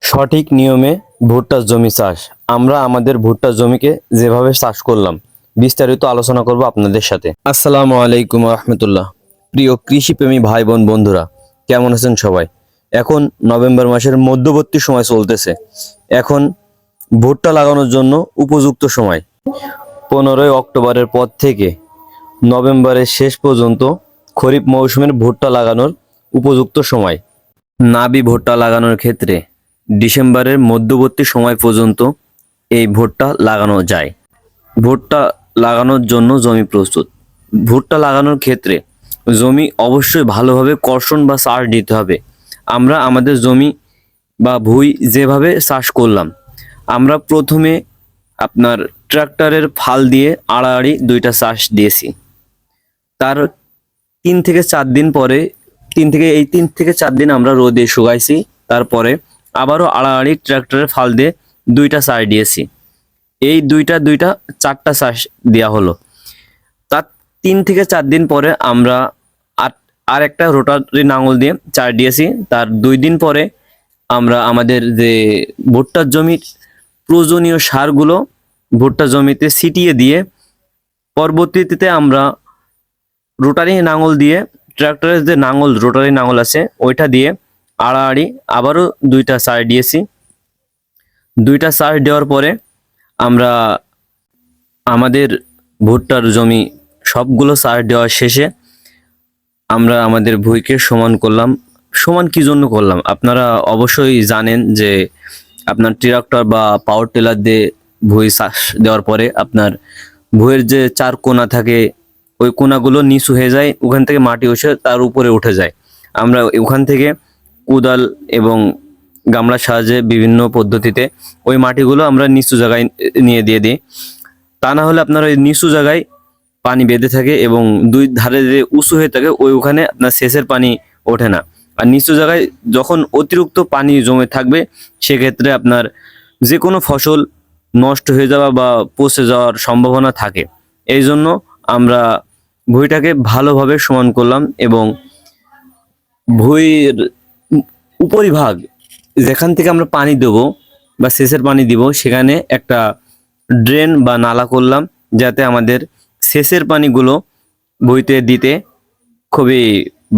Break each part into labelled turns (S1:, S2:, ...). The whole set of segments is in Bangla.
S1: সঠিক নিয়মে ভুট্টা জমি চাষ। আমরা আমাদের ভুট্টা জমিকে যেভাবে চাষ করলাম বিস্তারিত আলোচনা করব আপনাদের সাথে। আসসালামু আলাইকুম রহমতুল্লাহ। প্রিয় কৃষিপ্রেমী ভাই বোন বন্ধুরা, কেমন আছেন সবাই? এখন নভেম্বর মাসের মধ্যবর্তী সময় চলতেছে। এখন ভুট্টা লাগানোর জন্য উপযুক্ত সময়। 15ই অক্টোবরের পর থেকে নভেম্বরের শেষ পর্যন্ত খরিফ মৌসুমের ভুট্টা লাগানোর উপযুক্ত সময়। নাবি ভুট্টা লাগানোর ক্ষেত্রে ডিসেম্বরের মধ্যবর্তী সময় পর্যন্ত এই ভুট্টা লাগানো যায়। ভুট্টা লাগানোর জন্য জমি প্রস্তুত। ভুট্টা লাগানোর ক্ষেত্রে জমি অবশ্যই ভালোভাবে কর্ষণ বা সার দিতে হবে। আমরা আমাদের জমি বা ভুঁই যেভাবে চাষ করলাম, আমরা প্রথমে আপনার ট্রাক্টরের ফাল দিয়ে আড়াআড়ি 2টা চাষ দিয়েছি। তার 3 থেকে 4 দিন পরে 3 থেকে 4 দিন আমরা রোদে শুকাইছি। তারপরে আবারও আড়াআড়ি ট্রাক্টরের ফাল দিয়ে 2টা চাষ দিয়েছি। এই 4টা চাষ দেওয়া হলো। তার 3 থেকে 4 দিন পরে আমরা আর একটা রোটারি নাঙল দিয়ে চাষ দিয়েছি। তার 2 দিন পরে আমরা আমাদের যে ভুট্টার জমির প্রয়োজনীয় সারগুলো ভুট্টা জমিতে ছিটিয়ে দিয়ে পরবর্তীতে আমরা রোটারি নাঙল দিয়ে ট্রাক্টরের যে নাঙল রোটারি নাঙল আছে ওইটা দিয়ে আড়াআড়ি আবারও 2টা চাষ দিয়েছি। 2টা চাষ দেওয়ার পরে আমরা আমাদের ভুট্টার জমি সবগুলো চাষ দেওয়ার শেষে আমরা আমাদের ভুঁইকে সমান করলাম। সমান কি জন্য করলাম? আপনারা অবশ্যই জানেন যে আপনার ট্রাক্টর বা পাওয়ার টিলার দিয়ে ভুঁই চাষ দেওয়ার পরে আপনার ভুঁইয়ের যে 4 কোনা থাকে ওই কোনাগুলো নিচু হয়ে যায়, ওখান থেকে মাটি এসে তার উপরে উঠে যায়। আমরা ওখান থেকে কোদাল এবং গামলার সাহায্যে বিভিন্ন পদ্ধতিতে ওই মাটিগুলো আমরা নিচু জায়গায় নিয়ে দিয়ে দিই। তা না হলে আপনার ওই নিচু জায়গায় পানি বেঁধে থাকে এবং 2 ধারে যে উঁচু হয়ে থাকে ওখানে আপনার সেচের পানি ওঠে না। আর নিচু জায়গায় যখন অতিরিক্ত পানি জমে থাকবে সেক্ষেত্রে আপনার যে কোনো ফসল নষ্ট হয়ে যাওয়া বা পচে যাওয়ার সম্ভাবনা থাকে। এই জন্য আমরা ভুঁইটাকে ভালোভাবে সমান করলাম এবং ভুঁইয়ের উপরিভাগ যেখান থেকে আমরা পানি দেবো বা সেচের পানি দিব সেখানে একটা ড্রেন বা নালা করলাম, যাতে আমাদের সেচের পানিগুলো ভুঁইতে দিতে খুবই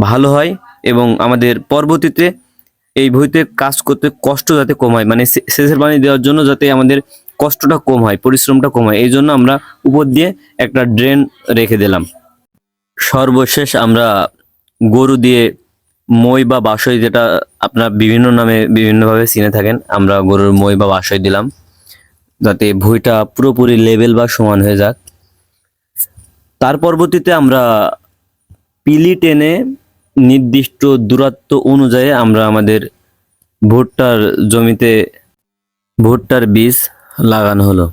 S1: ভালো হয় এবং আমাদের পরবর্তীতে এই ভুঁইতে কাজ করতে কষ্ট যাতে কম হয়, মানে সেচের পানি দেওয়ার জন্য যাতে আমাদের কষ্টটা কম হয়, পরিশ্রমটা কম হয়, এই জন্য আমরা উপর দিয়ে একটা ড্রেন রেখে দিলাম। সর্বশেষ আমরা গরু দিয়ে মই বা বাসই, যেটা আপনারা বিভিন্ন নামে বিভিন্নভাবে চিনে থাকেন, আমরা গরুর মই বা বাসই দিলাম যাতে ভুঁইটা পুরোপুরি লেভেল বা সমান হয়ে যাক। তার পরবর্তীতে আমরা পিলি টেনে নির্দিষ্ট দূরত্ব অনুযায়ী আমরা আমাদের ভুট্টার জমিতে ভুট্টার বীজ লাগানো হলো।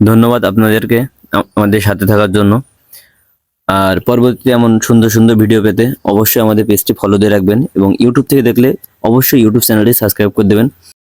S1: ধন্যবাদ আপনাদেরকে আমাদের সাথে থাকার জন্য। আর পরবর্তীতে এমন সুন্দর সুন্দর ভিডিও পেতে অবশ্যই আমাদের পেজটি ফলো দিয়ে রাখবেন এবং ইউটিউব থেকে দেখলে অবশ্যই ইউটিউব চ্যানেলটি সাবস্ক্রাইব করে দেবেন।